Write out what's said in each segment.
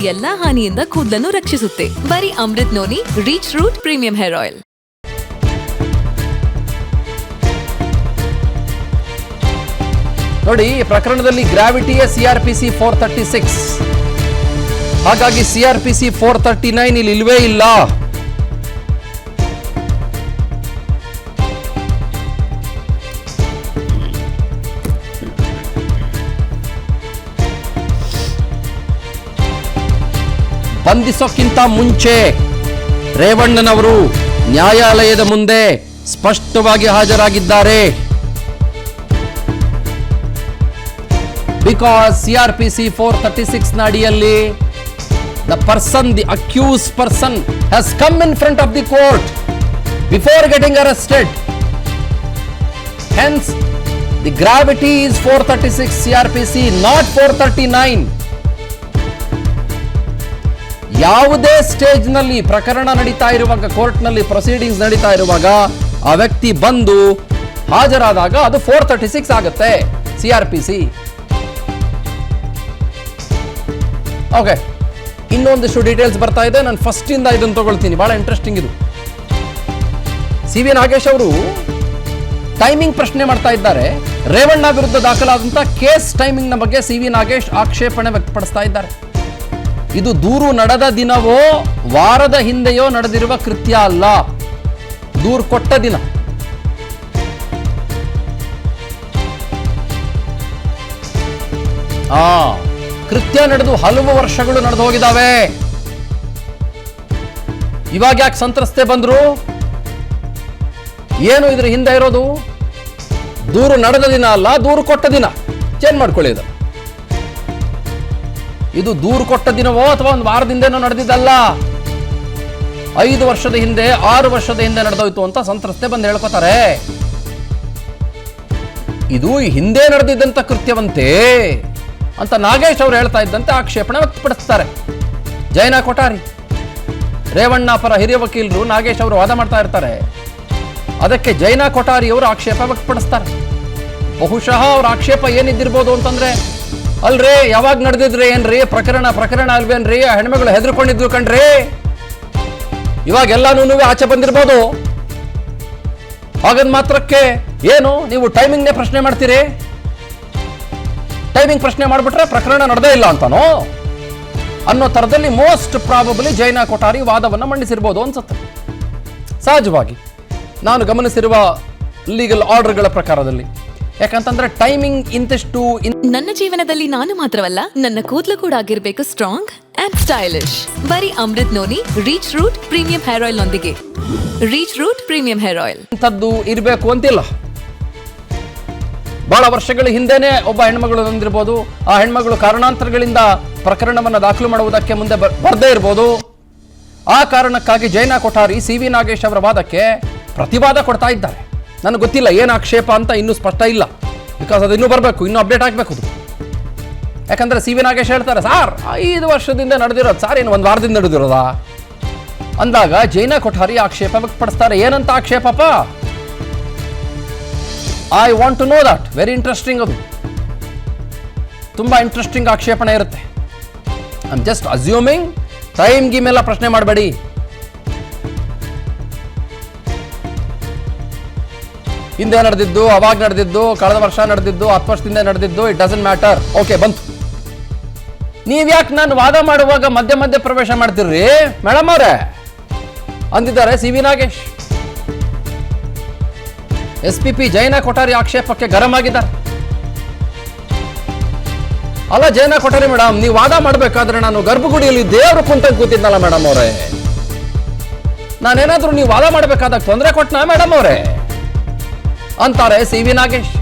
ಎಲ್ಲಾ ಹಾನಿಯಿಂದ ಕೂದಲನ್ನು ರಕ್ಷಿಸುತ್ತೆ. ಬರೀ Amrut noni reach root premium hair oil. ನೋಡಿ, ಈ ಪ್ರಕರಣದಲ್ಲಿ ಗ್ರಾವಿಟಿಯೇ CRPC 436. ಹಾಗಾಗಿ CRPC 439 ಇಲ್ಲಿ ಇಲ್ವೇ ಇಲ್ಲ. ಬಂಧಿಸೋಕ್ಕಿಂತ ಮುಂಚೆ ರೇವಣ್ಣನವರು ನ್ಯಾಯಾಲಯದ ಮುಂದೆ ಸ್ಪಷ್ಟವಾಗಿ ಹಾಜರಾಗಿದ್ದಾರೆ. ಬಿಕಾಸ್ CRPC 436 ನ ಅಡಿಯಲ್ಲಿ the accused person has come in front of the court before getting arrested. Hence, the gravity is 436 CRPC, not 439. ಯಾವುದೇ ಸ್ಟೇಜ್ ನಲ್ಲಿ ಪ್ರಕರಣ ನಡೀತಾ ಇರುವಾಗ, ಕೋರ್ಟ್ ನಲ್ಲಿ ಪ್ರೊಸೀಡಿಂಗ್ಸ್ ನಡೀತಾ ಇರುವಾಗ ಆ ವ್ಯಕ್ತಿ ಬಂದು ಹಾಜರಾದಾಗ ಅದು 436 ಆಗುತ್ತೆ CRPC. ಓಕೆ, ಇನ್ನೊಂದಿಷ್ಟು ಡೀಟೇಲ್ಸ್ ಬರ್ತಾ ಇದೆ. ನಾನು ಫಸ್ಟ್ ಇಂದ ಇದನ್ನು ತಗೊಳ್ತೀನಿ, ಬಹಳ ಇಂಟ್ರೆಸ್ಟಿಂಗ್ ಇದು. CV ನಾಗೇಶ್ ಅವರು ಟೈಮಿಂಗ್ ಪ್ರಶ್ನೆ ಮಾಡ್ತಾ ಇದ್ದಾರೆ. ರೇವಣ್ಣ ವಿರುದ್ಧ ದಾಖಲಾದಂತಹ ಕೇಸ್ ಟೈಮಿಂಗ್ ನ ಬಗ್ಗೆ CV ನಾಗೇಶ್ ಆಕ್ಷೇಪಣೆ ವ್ಯಕ್ತಪಡಿಸ್ತಾ ಇದ್ದಾರೆ. ಇದು ದೂರು ನಡೆದ ದಿನವೋ ವಾರದ ಹಿಂದೆಯೋ ನಡೆದಿರುವ ಕೃತ್ಯ ಅಲ್ಲ, ದೂರು ಕೊಟ್ಟ ದಿನ. ಕೃತ್ಯ ನಡೆದು ಹಲವು ವರ್ಷಗಳು ನಡೆದು ಹೋಗಿದ್ದಾವೆ. ಇವಾಗ ಯಾಕೆ ಸಂತ್ರಸ್ತೆ ಬಂದ್ರು? ಏನು ಇದ್ರ ಹಿಂದೆ ಇರೋದು? ದೂರು ನಡೆದ ದಿನ ಅಲ್ಲ, ದೂರು ಕೊಟ್ಟ ದಿನ. ಚೇಂಜ್ ಮಾಡ್ಕೊಳ್ಳಿ. ಇದು ದೂರು ಕೊಟ್ಟ ದಿನವೋ ಅಥವಾ ಒಂದು ವಾರದಿಂದೇನೋ ನಡೆದಿದ್ದಲ್ಲ. 5 ವರ್ಷದ ಹಿಂದೆ 6 ವರ್ಷದ ಹಿಂದೆ ನಡೆದೋಯ್ತು ಅಂತ ಸಂತ್ರಸ್ತೆ ಬಂದು ಹೇಳ್ಕೊತಾರೆ. ಇದು ಹಿಂದೆ ನಡೆದಿದ್ದಂತ ಕೃತ್ಯವಂತೆ ಅಂತ ನಾಗೇಶ್ ಅವರು ಹೇಳ್ತಾ ಇದ್ದಂತೆ ಆಕ್ಷೇಪಣೆ ವ್ಯಕ್ತಪಡಿಸ್ತಾರೆ. ಜೈನಾ ಕೊಠಾರಿ, ರೇವಣ್ಣ ಪರ ಹಿರಿಯ ವಕೀಲರು ನಾಗೇಶ್ ಅವರು ವಾದ ಮಾಡ್ತಾ ಇರ್ತಾರೆ. ಅದಕ್ಕೆ ಜೈನಾ ಕೊಠಾರಿ ಅವರು ಆಕ್ಷೇಪ ವ್ಯಕ್ತಪಡಿಸ್ತಾರೆ. ಬಹುಶಃ ಅವ್ರ ಆಕ್ಷೇಪ ಏನಿದ್ದಿರ್ಬೋದು ಅಂತಂದ್ರೆ, ಅಲ್ರೇ ಯಾವಾಗ ನಡೆದಿದ್ರೆ ಏನ್ರಿ ಪ್ರಕರಣ ಅಲ್ವೇನ್ರಿ, ಆ ಹೆಣ್ಮಗಳು ಹೆದರ್ಕೊಂಡಿದ್ರು ಕಣ್ರಿ, ಇವಾಗೆಲ್ಲಾನು ಆಚೆ ಬಂದಿರ್ಬೋದು. ಹಾಗಂದ್ ಮಾತ್ರಕ್ಕೆ ಏನು ನೀವು ಟೈಮಿಂಗ್ನೇ ಪ್ರಶ್ನೆ ಮಾಡ್ತೀರಿ? ಟೈಮಿಂಗ್ ಪ್ರಶ್ನೆ ಮಾಡಿಬಿಟ್ರೆ ಪ್ರಕರಣ ನಡೆದೇ ಇಲ್ಲ ಅಂತಾನೋ ಅನ್ನೋ ತರದಲ್ಲಿ ಮೋಸ್ಟ್ ಪ್ರಾಬಬಲಿ ಜೈನಾ ಕೊಠಾರಿ ವಾದವನ್ನು ಮಂಡಿಸಿರ್ಬೋದು ಅನ್ಸುತ್ತೆ. ಸಹಜವಾಗಿ ನಾನು ಗಮನಿಸಿರುವ ಲೀಗಲ್ ಆರ್ಡರ್ಗಳ ಪ್ರಕಾರದಲ್ಲಿ. ಯಾಕಂತಂದ್ರೆ ಟೈಮಿಂಗ್ ಇಂತಿಷ್ಟು. ನನ್ನ ಜೀವನದಲ್ಲಿ ನಾನು ಮಾತ್ರವಲ್ಲ, ನನ್ನ ಕೂದಲು ಕೂಡ ಆಗಿರ್ಬೇಕು ಸ್ಟ್ರಾಂಗ್ ಅಂಡ್ ಸ್ಟೈಲಿಶ್. ಬರೀ Amrut noni reach root premium hair oil ನೊಂದಿಗೆ. Reach root premium hair oil ಇಂಥದ್ದು ಇರಬೇಕು ಅಂತಿಲ್ಲ. ಬಹಳ ವರ್ಷಗಳ ಹಿಂದೆನೆ ಒಬ್ಬ ಹೆಣ್ಮಗಳು ಬಂದಿರ್ಬೋದು. ಆ ಹೆಣ್ಮಗಳು ಕಾರಣಾಂತರಗಳಿಂದ ಪ್ರಕರಣವನ್ನು ದಾಖಲು ಮಾಡುವುದಕ್ಕೆ ಮುಂದೆ ಬರ್ದೇ ಇರ್ಬೋದು. ಆ ಕಾರಣಕ್ಕಾಗಿ ಜೈನಾ ಕೊಠಾರಿ CV ನಾಗೇಶ್ ಅವರ ವಾದಕ್ಕೆ ಪ್ರತಿವಾದ ಕೊಡ್ತಾ ಇದ್ದಾರೆ. ನನಗೆ ಗೊತ್ತಿಲ್ಲ ಏನು ಆಕ್ಷೇಪ ಅಂತ, ಇನ್ನೂ ಸ್ಪಷ್ಟ ಇಲ್ಲ. ಬಿಕಾಸ್ ಅದು ಇನ್ನೂ ಬರಬೇಕು, ಇನ್ನೂ ಅಪ್ಡೇಟ್ ಆಗಬೇಕು ಅದು. ಯಾಕಂದ್ರೆ CV ನಾಗೇಶ್ ಹೇಳ್ತಾರೆ, ಸಾರ್ 5 ವರ್ಷದಿಂದ ನಡೆದಿರೋದು, ಸಾರ್ ಏನು 1 ವಾರದಿಂದ ನಡೆದಿರೋದಾ ಅಂದಾಗ ಜೈನಾ ಕೊಠಾರಿ ಆಕ್ಷೇಪ ವ್ಯಕ್ತಪಡಿಸ್ತಾರೆ. ಏನಂತ ಆಕ್ಷೇಪಪ್ಪ? I want to know that. Very interesting. ಅದು ತುಂಬಾ ಇಂಟ್ರೆಸ್ಟಿಂಗ್ ಆಕ್ಷೇಪಣೆ ಇರುತ್ತೆ. I am just assuming. Time ಗಿಮೆಲ್ಲ ಪ್ರಶ್ನೆ ಮಾಡಬೇಡಿ. ಹಿಂದೆ ನಡೆದಿದ್ದು, ಅವಾಗ ನಡೆದಿದ್ದು, ಕಳೆದ ವರ್ಷ ನಡೆದಿದ್ದು, 10 ವರ್ಷದಿಂದ ನಡೆದಿದ್ದು, ಇಟ್ ಡಸಂಟ್ ಮ್ಯಾಟರ್. ಓಕೆ, ಬಂತು. ನೀವ್ಯಾಕೆ ನಾನು ವಾದ ಮಾಡುವಾಗ ಮಧ್ಯೆ ಪ್ರವೇಶ ಮಾಡ್ತಿರ್ರಿ ಮೇಡಮ್ ಅವರೇ ಅಂದಿದ್ದಾರೆ CV ನಾಗೇಶ್. SPP ಜೈನಾ ಕೊಠಾರಿ ಆಕ್ಷೇಪಕ್ಕೆ ಗರಂ ಆಗಿದ್ದಾರೆ. ಅಲ್ಲ ಜೈನಾ ಕೊಠಾರಿ ಮೇಡಮ್, ನೀವು ವಾದ ಮಾಡಬೇಕಾದ್ರೆ ನಾನು ಗರ್ಭಗುಡಿಯಲ್ಲಿ ದೇವರು ಕೂತಿದ್ನಲ್ಲ ಮೇಡಮ್ ಅವರೇ, ನಾನೇನಾದ್ರೂ ನೀವು ವಾದ ಮಾಡಬೇಕಾದಾಗ ತೊಂದರೆ ಕೊಟ್ಟನಾ ಮೇಡಮ್ ಅವರೇ ಅಂತಾರೆ CV ನಾಗೇಶ್.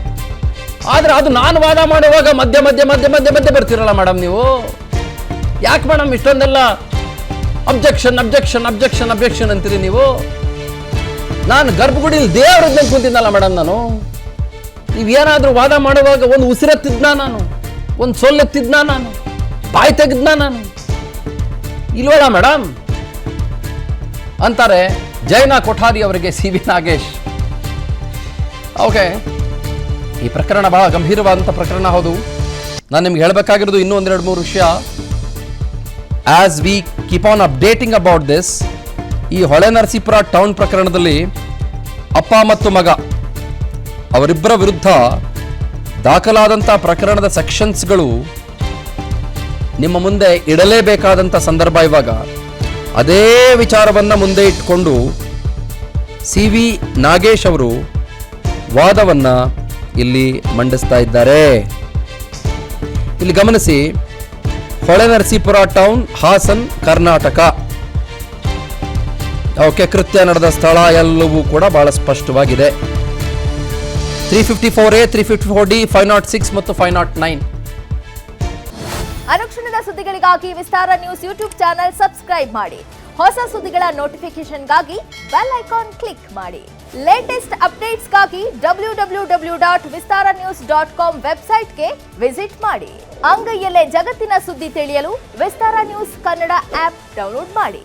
ಆದ್ರೆ ಅದು ನಾನು ವಾದ ಮಾಡುವಾಗ ಮಧ್ಯೆ ಬರ್ತಿರಲ್ಲ ಮೇಡಮ್ ನೀವು. ಯಾಕೆ ಮೇಡಮ್ ಇಷ್ಟೊಂದೆಲ್ಲ ಅಬ್ಜೆಕ್ಷನ್ ಅಂತೀರಿ ನೀವು? ನಾನು ಗರ್ಭಗುಡಿಯಲ್ಲಿ ದೇವರದ್ದಂಗೆ ಕೂತಿದ್ನಲ್ಲ ಮೇಡಮ್. ನೀವೇನಾದ್ರೂ ವಾದ ಮಾಡುವಾಗ ಒಂದು ಉಸಿರೆತ್ತಿದ್ನಾ ನಾನು, ಒಂದು ಸೊಲ್ಲೆತ್ತಿದ್ನಾ ನಾನು, ಬಾಯಿ ತೆಗೆದ್ನಾ ನಾನು? ಇಲ್ವಲ್ಲ ಮೇಡಮ್ ಅಂತಾರೆ ಜೈನಾ ಕೊಠಾರಿ ಅವರಿಗೆ CV ನಾಗೇಶ್. ಓಕೆ, ಈ ಪ್ರಕರಣ ಬಹಳ ಗಂಭೀರವಾದಂಥ ಪ್ರಕರಣ. ಹೌದು, ನಾನು ನಿಮ್ಗೆ ಹೇಳಬೇಕಾಗಿರೋದು ಇನ್ನೂ 1-2-3 ವಿಷಯ. As we keep on updating about this, ಈ ಹೊಳೆ ನರಸೀಪುರ ಟೌನ್ ಪ್ರಕರಣದಲ್ಲಿ ಅಪ್ಪ ಮತ್ತು ಮಗ ಅವರಿಬ್ಬರ ವಿರುದ್ಧ ದಾಖಲಾದಂಥ ಪ್ರಕರಣದ ಸೆಕ್ಷನ್ಸ್ಗಳು ನಿಮ್ಮ ಮುಂದೆ ಇಡಲೇಬೇಕಾದಂಥ ಸಂದರ್ಭ ಇವಾಗ. ಅದೇ ವಿಚಾರವನ್ನು ಮುಂದೆ ಇಟ್ಕೊಂಡು CV ನಾಗೇಶ್ ಅವರು ವಾದವನ್ನು ಇಲ್ಲಿ ಮಂಡಿಸ್ತಾ ಇದ್ದಾರೆ. ಇಲ್ಲಿ ಗಮನಿಸಿ, ಹೊಳೆ ನರಸೀಪುರ ಟೌನ್, ಹಾಸನ್, ಕರ್ನಾಟಕ. ಓಕೆ, ಕೃತ್ಯ ನಡೆದ ಸ್ಥಳ ಎಲ್ಲವೂ ಕೂಡ ಬಹಳ ಸ್ಪಷ್ಟವಾಗಿದೆ. 354A, 354D, 506 ಮತ್ತು 509. ಅನುಕ್ಷಣದ ಸುದ್ದಿಗಳಿಗಾಗಿ ವಿಸ್ತಾರ ನ್ಯೂಸ್ ಯೂಟ್ಯೂಬ್ ಚಾನೆಲ್ ಸಬ್ಸ್ಕ್ರೈಬ್ ಮಾಡಿ. ಹೊಸ ಸುದ್ದಿಗಳ ನೋಟಿಫಿಕೇಶನ್ಗಾಗಿ ಬೆಲ್ ಐಕಾನ್ ಕ್ಲಿಕ್ ಮಾಡಿ. ಲೇಟೆಸ್ಟ್ ಅಪ್ಡೇಟ್ಸ್ಗಾಗಿ www.vistaranews.com ವೆಬ್ಸೈಟ್ಗೆ ವಿಸಿಟ್ ಮಾಡಿ. ಅಂಗೈಯಲ್ಲೇ ಜಗತ್ತಿನ ಸುದ್ದಿ ತಿಳಿಯಲು ವಿಸ್ತಾರ ನ್ಯೂಸ್ ಕನ್ನಡ ಆಪ್ ಡೌನ್ಲೋಡ್ ಮಾಡಿ.